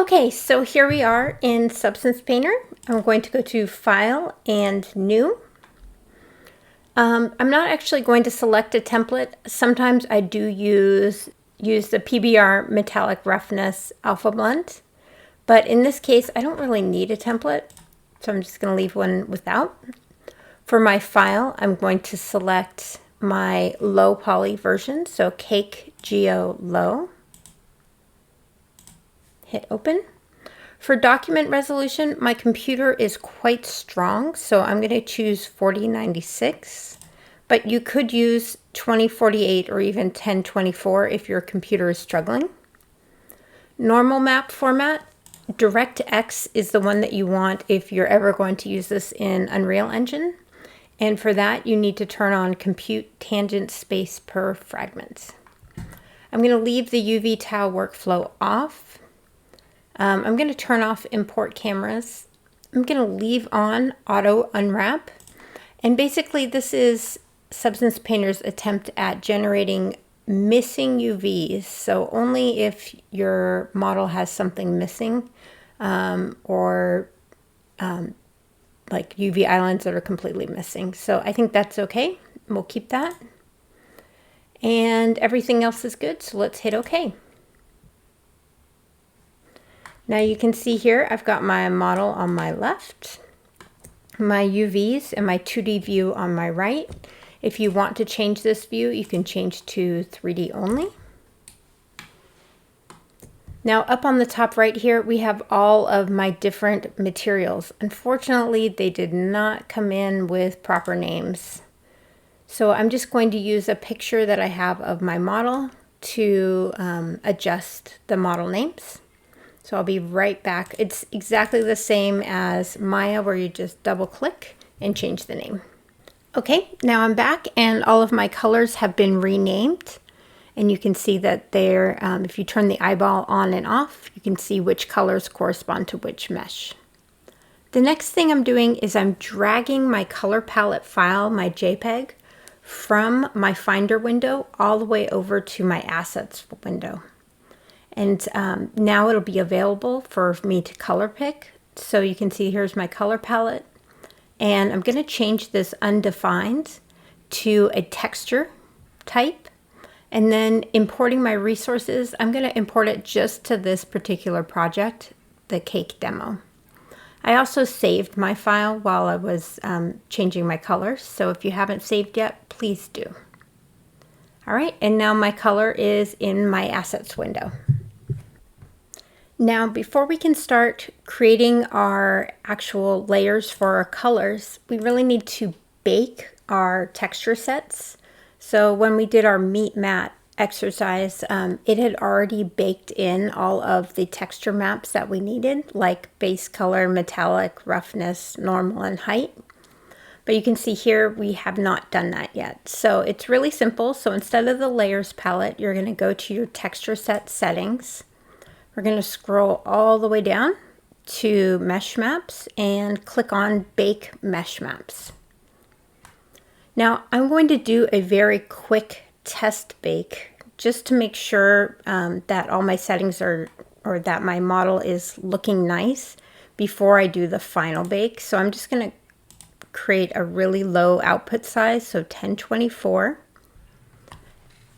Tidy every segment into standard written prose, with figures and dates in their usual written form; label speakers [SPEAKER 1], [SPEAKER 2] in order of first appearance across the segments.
[SPEAKER 1] Okay, so here we are in Substance Painter. I'm going to go to File and New. I'm not actually going to select a template. Sometimes I do use the PBR Metallic Roughness Alpha Blend, but in this case I don't really need a template, so I'm just going to leave one without. For my file, I'm going to select my low poly version, so Cake Geo Low. Hit open. For document resolution, my computer is quite strong, so I'm going to choose 4096, but you could use 2048 or even 1024 if your computer is struggling. Normal map format, DirectX is the one that you want if you're ever going to use this in Unreal Engine, and for that you need to turn on compute tangent space per fragment. I'm going to leave the UV tile workflow off. I'm going to turn off import cameras. I'm going to leave on auto unwrap. And basically this is Substance Painter's attempt at generating missing UVs. So only if your model has something missing or like UV islands that are completely missing. So I think that's okay. We'll keep that. And everything else is good. So let's hit OK. Now you can see here I've got my model on my left, my UVs and my 2D view on my right. If you want to change this view, you can change to 3D only. Now up on the top right here, we have all of my different materials. Unfortunately, they did not come in with proper names. So I'm just going to use a picture that I have of my model to adjust the model names. So I'll be right back. It's exactly the same as Maya, where you just double click and change the name. Okay, now I'm back and all of my colors have been renamed. And you can see that they're, if you turn the eyeball on and off, you can see which colors correspond to which mesh. The next thing I'm doing is I'm dragging my color palette file, my JPEG, from my Finder window all the way over to my Assets window. And now it'll be available for me to color pick. So you can see here's my color palette. And I'm going to change this undefined to a texture type. And then importing my resources, I'm going to import it just to this particular project, the cake demo. I also saved my file while I was changing my colors. So if you haven't saved yet, please do. All right, and now my color is in my Assets window. Now, before we can start creating our actual layers for our colors, we really need to bake our texture sets. So when we did our meat mat exercise, it had already baked in all of the texture maps that we needed, like base color, metallic, roughness, normal, and height. But you can see here we have not done that yet. So it's really simple. So instead of the layers palette, you're going to go to your texture set settings. We're going to scroll all the way down to Mesh Maps and click on Bake Mesh Maps. Now I'm going to do a very quick test bake just to make sure that all my settings are, or that my model is looking nice before I do the final bake. So I'm just going to create a really low output size, so 1024.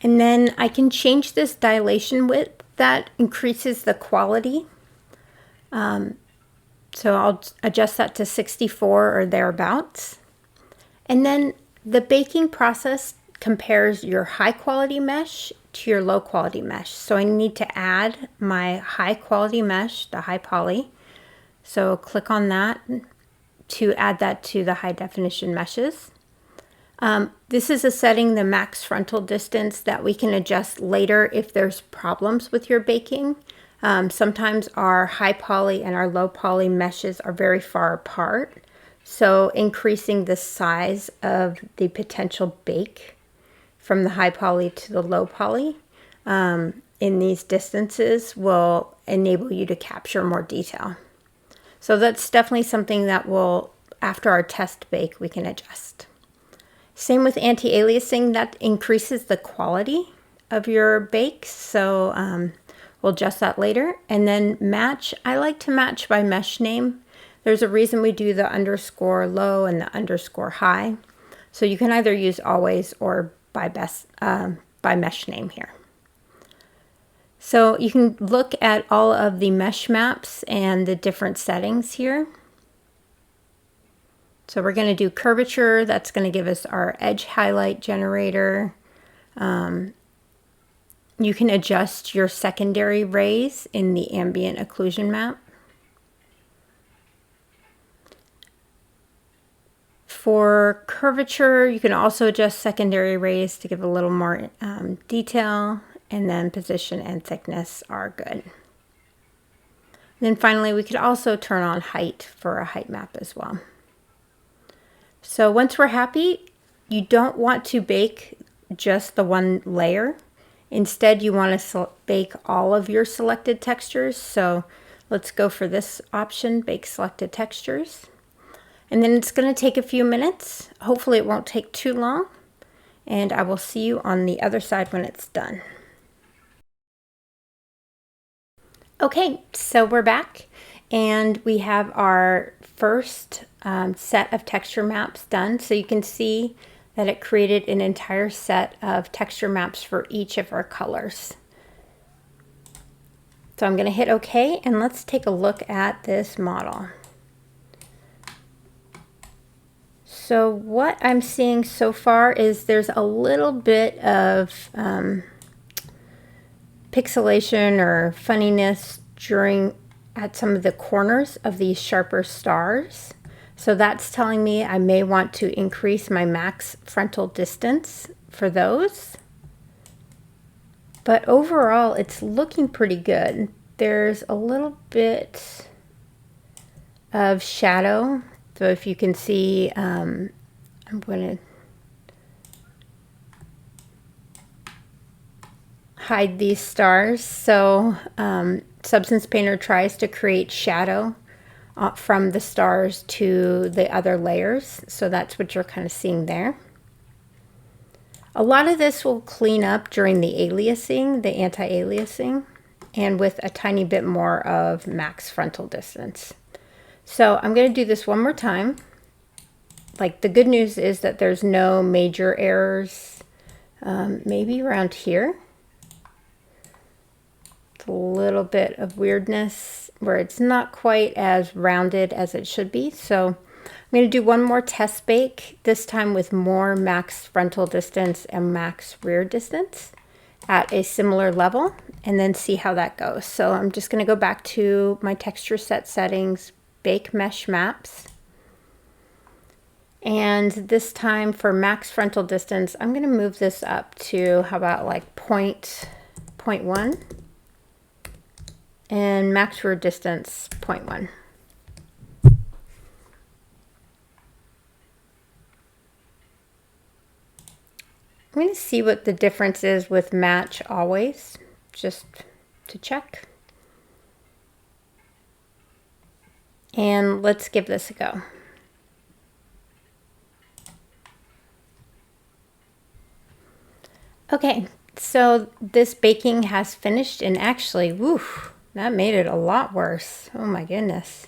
[SPEAKER 1] And then I can change this dilation width. That increases the quality. So I'll adjust that to 64 or thereabouts. And then the baking process compares your high quality mesh to your low quality mesh. So I need to add my high quality mesh, the high poly. So click on that to add that to the high definition meshes. This is a setting, the max frontal distance, that we can adjust later if there's problems with your baking. Sometimes our high poly and our low poly meshes are very far apart. So increasing the size of the potential bake from the high poly to the low poly in these distances will enable you to capture more detail. So that's definitely something that will, after our test bake, we can adjust. Same with anti-aliasing, that increases the quality of your bake. So We'll adjust that later. And then match, I like to match by mesh name. There's a reason we do the underscore low and the underscore high. So you can either use always or by mesh name here. So you can look at all of the mesh maps and the different settings here. So we're going to do curvature. That's going to give us our edge highlight generator. You can adjust your secondary rays in the ambient occlusion map. For curvature, you can also adjust secondary rays to give a little more detail, and then position and thickness are good. And then finally, we could also turn on height for a height map as well. So once we're happy, you don't want to bake just the one layer. Instead, you want to bake all of your selected textures. So let's go for this option, bake selected textures. And then it's going to take a few minutes. Hopefully it won't take too long. And I will see you on the other side when it's done. Okay, so we're back and we have our first set of texture maps done. So you can see that it created an entire set of texture maps for each of our colors. So I'm going to hit OK, and let's take a look at this model. So what I'm seeing so far is there's a little bit of pixelation or funniness at some of the corners of these sharper stars. So that's telling me I may want to increase my max frontal distance for those. But overall, it's looking pretty good. There's a little bit of shadow. So if you can see, I'm going to hide these stars. So Substance Painter tries to create shadow from the stars to the other layers. So that's what you're kind of seeing there. A lot of this will clean up during the aliasing, the anti-aliasing, and with a tiny bit more of max frontal distance. So I'm going to do this one more time. Like, the good news is that there's no major errors, maybe around here. It's a little bit of weirdness where it's not quite as rounded as it should be. So I'm going to do one more test bake, this time with more max frontal distance and max rear distance at a similar level, and then see how that goes. So I'm just going to go back to my texture set settings, bake mesh maps. And this time for max frontal distance, I'm going to move this up to, how about like 0.1, and max rear distance 0.1. I'm going to see what the difference is with match always, just to check. And let's give this a go. Okay, so this baking has finished, and actually, woo, that made it a lot worse. Oh my goodness.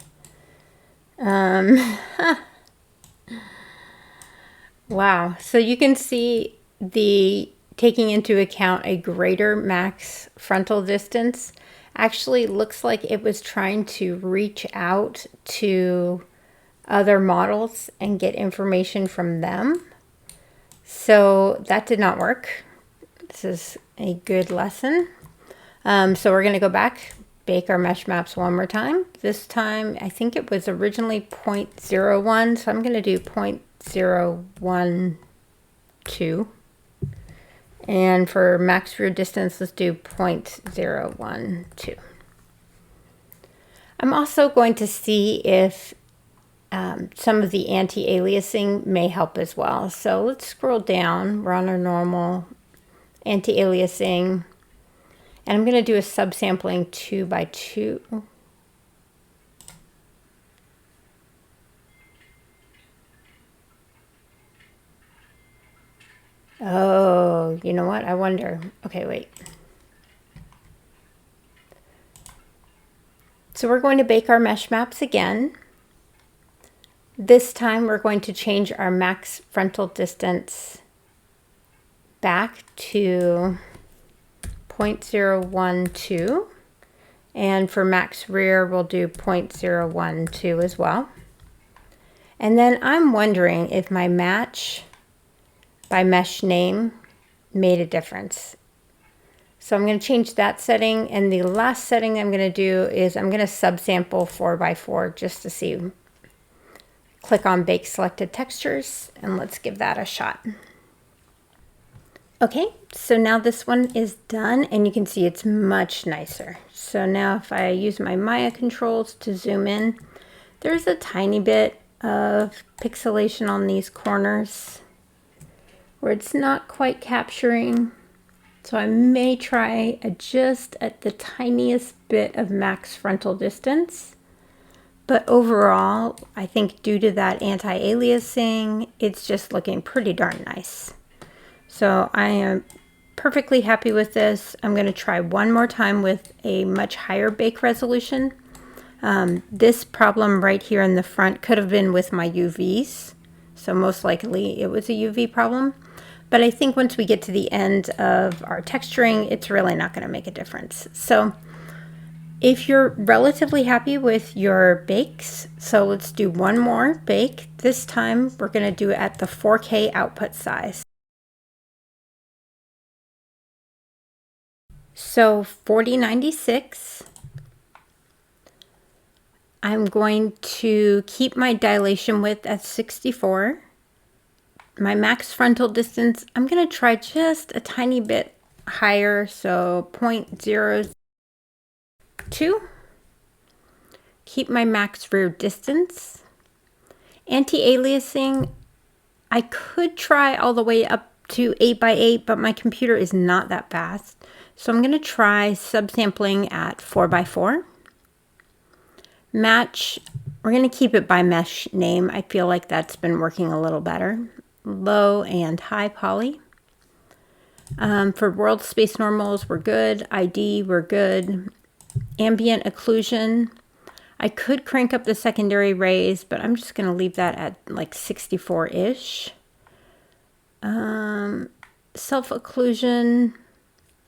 [SPEAKER 1] Wow, so you can see the taking into account a greater max frontal distance actually looks like it was trying to reach out to other models and get information from them. So that did not work. This is a good lesson. So we're going to go back, bake our mesh maps one more time. This time, I think it was originally 0.01, so I'm going to do 0.012. And for max rear distance, let's do 0.012. I'm also going to see if some of the anti-aliasing may help as well. So let's scroll down. We're on our normal anti-aliasing. And I'm going to do a subsampling 2 by 2. Oh, you know what? I wonder. Okay, wait. So we're going to bake our mesh maps again. This time we're going to change our max frontal distance back to 0.012. And for max rear, we'll do 0.012 as well. And then I'm wondering if my match by mesh name made a difference. So I'm going to change that setting, and the last setting I'm going to do is I'm going to subsample 4x4 just to see. Click on Bake Selected Textures, and let's give that a shot. Okay, so now this one is done, and you can see it's much nicer. So now if I use my Maya controls to zoom in, there's a tiny bit of pixelation on these corners where it's not quite capturing. So I may try just at the tiniest bit of max frontal distance. But overall, I think due to that anti-aliasing, it's just looking pretty darn nice. So I am perfectly happy with this. I'm going to try one more time with a much higher bake resolution. This problem right here in the front could have been with my UVs. So most likely it was a UV problem. But I think once we get to the end of our texturing, it's really not going to make a difference. So if you're relatively happy with your bakes, so let's do one more bake. This time we're going to do it at the 4K output size. So 4096. I'm going to keep my dilation width at 64. My max frontal distance, I'm going to try just a tiny bit higher, so 0.02. Keep my max rear distance. Anti-aliasing, I could try all the way up to 8x8, but my computer is not that fast. So I'm going to try subsampling at 4x4. Match, we're going to keep it by mesh name. I feel like that's been working a little better. Low and high poly. For world space normals, we're good. ID, we're good. Ambient occlusion, I could crank up the secondary rays, but I'm just going to leave that at like 64-ish. Self-occlusion,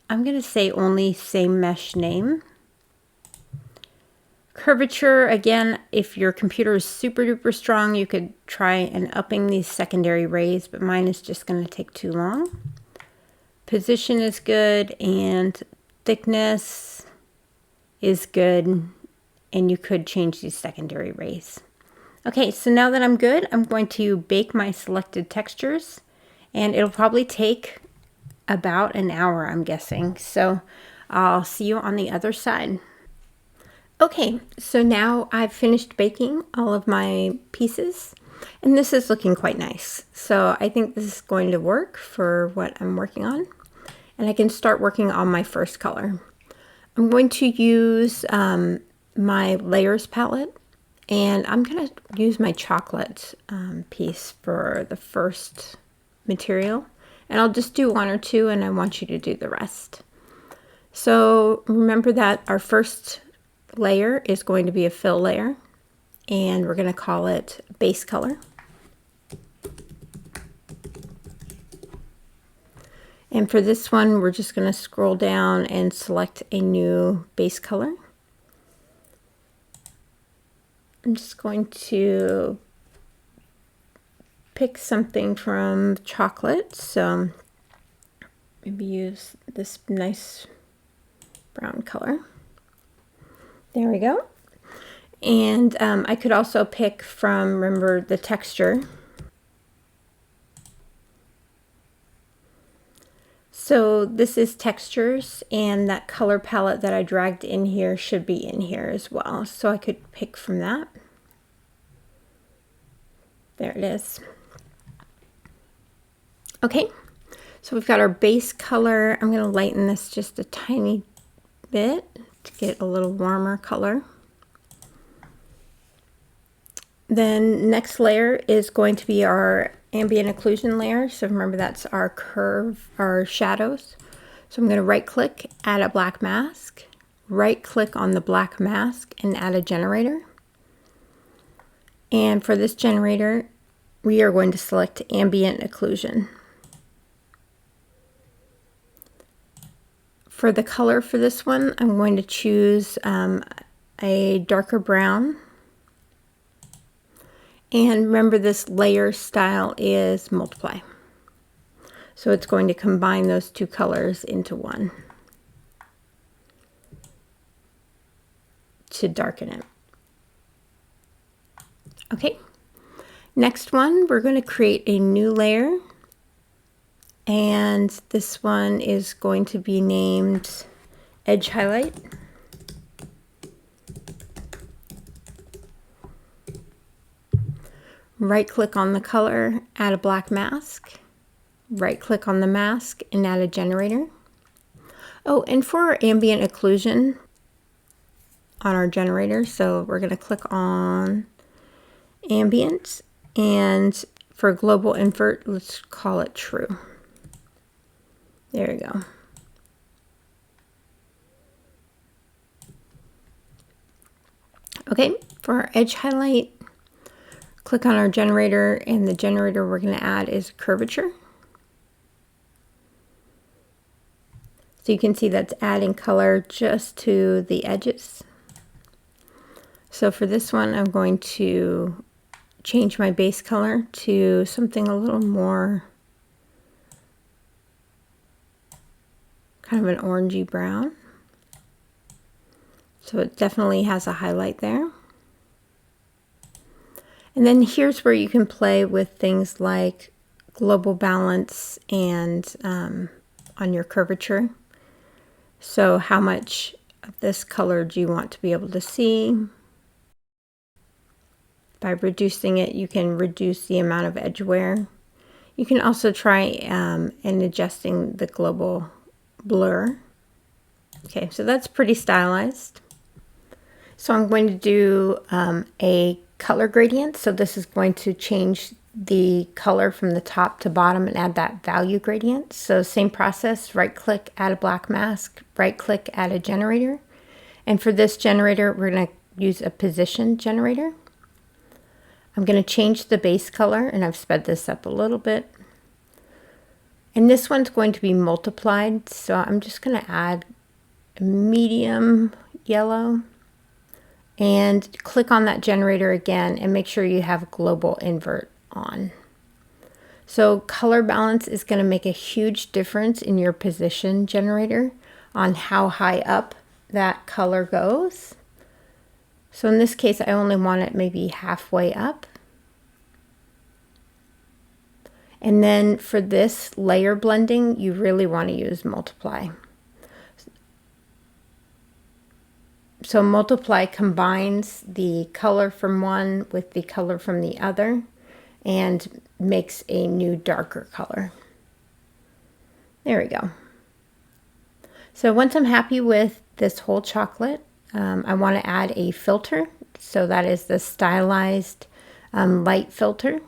[SPEAKER 1] I'm going to say only same mesh name. Curvature, again, if your computer is super duper strong, you could try and upping these secondary rays, but mine is just going to take too long. Position is good, and thickness is good, and you could change these secondary rays. Okay, so now that I'm good, I'm going to bake my selected textures, and it'll probably take about an hour, I'm guessing. So I'll see you on the other side. Okay, so now I've finished baking all of my pieces, and this is looking quite nice. So I think this is going to work for what I'm working on, and I can start working on my first color. I'm going to use my layers palette, and I'm going to use my chocolate piece for the first material, and I'll just do one or two, and I want you to do the rest. So remember that our first layer is going to be a fill layer, and we're going to call it base color. And for this one, we're just going to scroll down and select a new base color. I'm just going to pick something from chocolate, so maybe use this nice brown color. There we go. And I could also pick from, remember, the texture. So this is textures, and that color palette that I dragged in here should be in here as well. So I could pick from that. There it is. Okay, so we've got our base color. I'm going to lighten this just a tiny bit to get a little warmer color. Then next layer is going to be our ambient occlusion layer. So remember, that's our curve, our shadows. So I'm going to right click, add a black mask, right click on the black mask and add a generator. And for this generator, we are going to select ambient occlusion. For the color for this one, I'm going to choose a darker brown. And remember, this layer style is multiply. So it's going to combine those two colors into one to darken it. Okay, next one, we're going to create a new layer. And this one is going to be named Edge Highlight. Right click on the color, add a black mask. Right click on the mask and add a generator. Oh, and for our ambient occlusion on our generator, so we're going to click on ambient, and for global invert, let's call it true. There we go. Okay, for our edge highlight, click on our generator, and the generator we're going to add is curvature. So you can see that's adding color just to the edges. So for this one, I'm going to change my base color to something a little more kind of an orangey brown. So it definitely has a highlight there. And then here's where you can play with things like global balance and on your curvature. So how much of this color do you want to be able to see? By reducing it, you can reduce the amount of edge wear. You can also try in adjusting the global blur. Okay, so that's pretty stylized. So I'm going to do a color gradient. So this is going to change the color from the top to bottom and add that value gradient. So same process, right click, add a black mask, right click, add a generator. And for this generator, we're going to use a position generator. I'm going to change the base color, and I've sped this up a little bit. And this one's going to be multiplied, so I'm just going to add a medium yellow. And click on that generator again and make sure you have global invert on. So color balance is going to make a huge difference in your position generator on how high up that color goes. So in this case, I only want it maybe halfway up. And then for this layer blending, you really want to use multiply. So multiply combines the color from one with the color from the other and makes a new darker color. There we go. So once I'm happy with this whole chocolate, I want to add a filter. So that is the stylized light filter.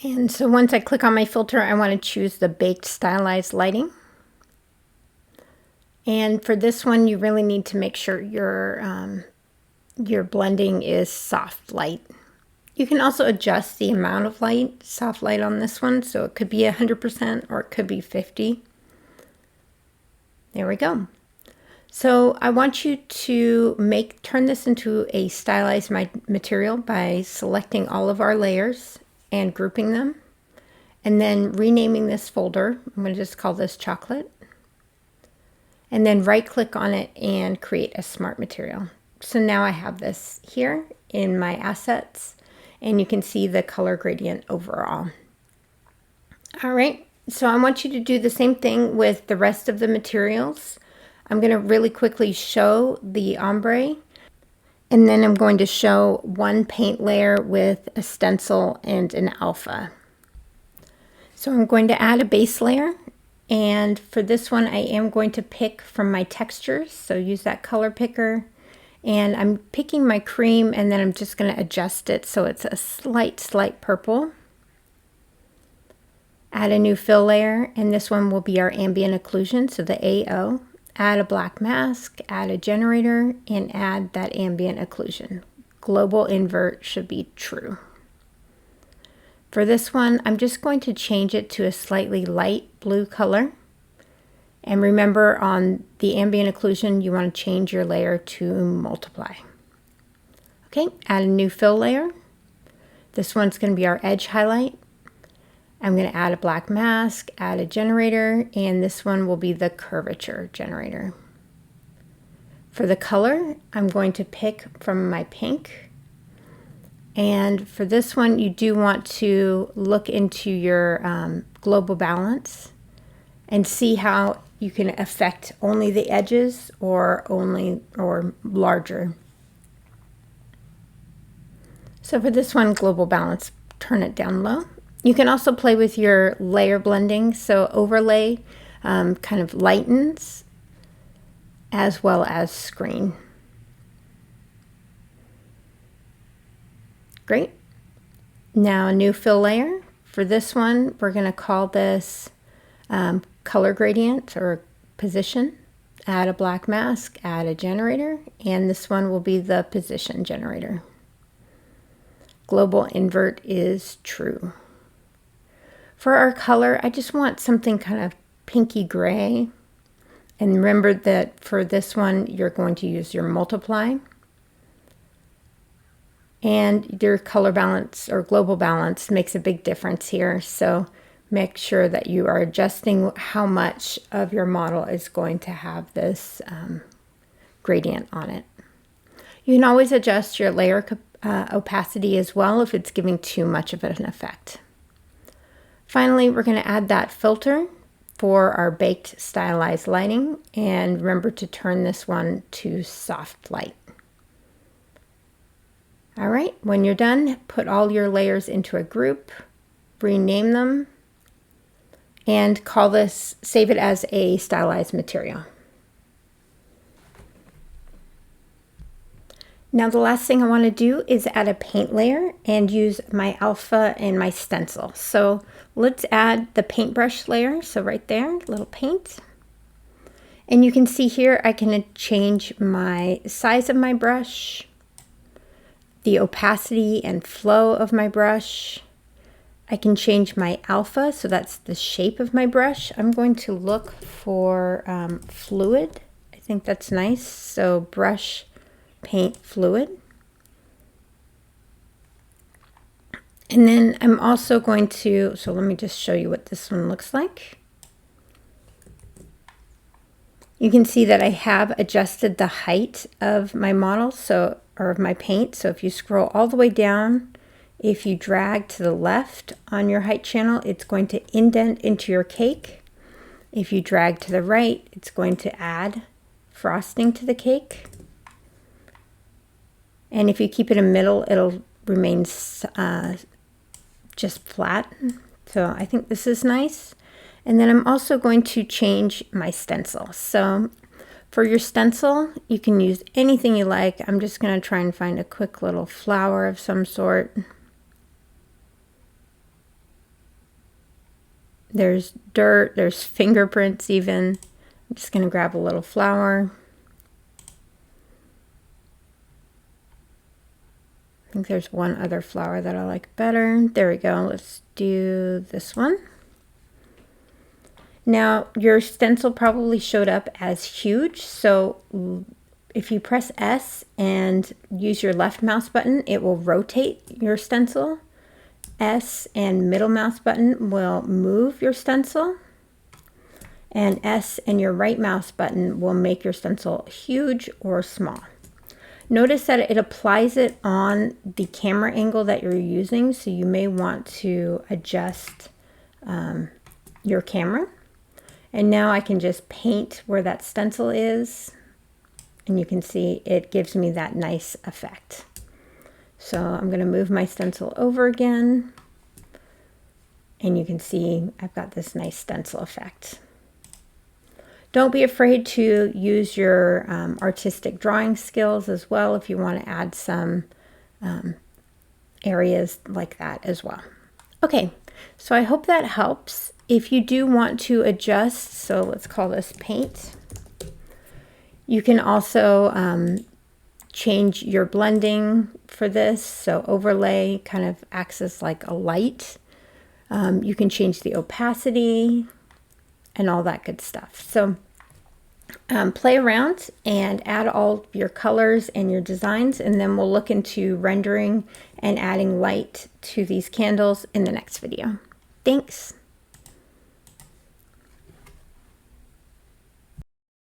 [SPEAKER 1] And so once I click on my filter, I want to choose the baked stylized lighting. And for this one, you really need to make sure your blending is soft light. You can also adjust the amount of light, soft light on this one. So it could be 100% or it could be 50. There we go. So I want you to turn this into a stylized material by selecting all of our layers and grouping them. And then renaming this folder. I'm going to just call this chocolate. And then right click on it and create a smart material. So now I have this here in my assets, and you can see the color gradient overall. All right, so I want you to do the same thing with the rest of the materials. I'm going to really quickly show the ombre, and then I'm going to show one paint layer with a stencil and an alpha. So I'm going to add a base layer. And for this one, I am going to pick from my textures. So use that color picker. And I'm picking my cream, and then I'm just going to adjust it so it's a slight purple. Add a new fill layer, and this one will be our ambient occlusion, so the AO. Add a black mask, add a generator, and add that ambient occlusion. Global invert should be true. For this one, I'm just going to change it to a slightly light blue color. And remember, on the ambient occlusion, you want to change your layer to multiply. Okay, add a new fill layer. This one's going to be our edge highlight. I'm going to add a black mask, add a generator, and this one will be the curvature generator. For the color, I'm going to pick from my pink. And for this one, you do want to look into your global balance and see how you can affect only the edges or larger. So for this one, global balance, turn it down low. You can also play with your layer blending, so overlay kind of lightens as well as screen. Great. Now a new fill layer. For this one, we're going to call this color gradient or position. Add a black mask, add a generator, and this one will be the position generator. Global invert is true. For our color, I just want something kind of pinky gray. And remember that for this one, you're going to use your multiply. And your color balance or global balance makes a big difference here. So make sure that you are adjusting how much of your model is going to have this gradient on it. You can always adjust your layer opacity as well if it's giving too much of an effect. Finally, we're going to add that filter for our baked stylized lighting, and remember to turn this one to soft light. All right, when you're done, put all your layers into a group, rename them, and call this, save it as a stylized material. Now the last thing I want to do is add a paint layer and use my alpha and my stencil. So let's add the paintbrush layer. So right there, little paint. And you can see here I can change my size of my brush, the opacity and flow of my brush. I can change my alpha, so that's the shape of my brush. I'm going to look for fluid. I think that's nice. So brush paint fluid. And then I'm also going to, so let me just show you what this one looks like. You can see that I have adjusted the height of my model, or of my paint. So if you scroll all the way down, if you drag to the left on your height channel, it's going to indent into your cake. If you drag to the right, it's going to add frosting to the cake. And if you keep it in the middle, it'll remain just flat. So I think this is nice. And then I'm also going to change my stencil. So for your stencil, you can use anything you like. I'm just going to try and find a quick little flower of some sort. There's dirt, there's fingerprints even. I'm just going to grab a little flower. I think there's one other flower that I like better. There we go. Let's do this one. Now, your stencil probably showed up as huge, so if you press S and use your left mouse button, it will rotate your stencil. S and middle mouse button will move your stencil. And S and your right mouse button will make your stencil huge or small. Notice that it applies it on the camera angle that you're using, so you may want to adjust your camera. And now I can just paint where that stencil is, and you can see it gives me that nice effect. So I'm going to move my stencil over again, and you can see I've got this nice stencil effect. Don't be afraid to use your artistic drawing skills as well if you want to add some areas like that as well. Okay, So I hope that helps. If you do want to adjust, so let's call this paint. You can also change your blending for this. So overlay kind of acts as like a light. You can change the opacity and all that good stuff. So play around and add all your colors and your designs, and then we'll look into rendering and adding light to these candles in the next video. Thanks.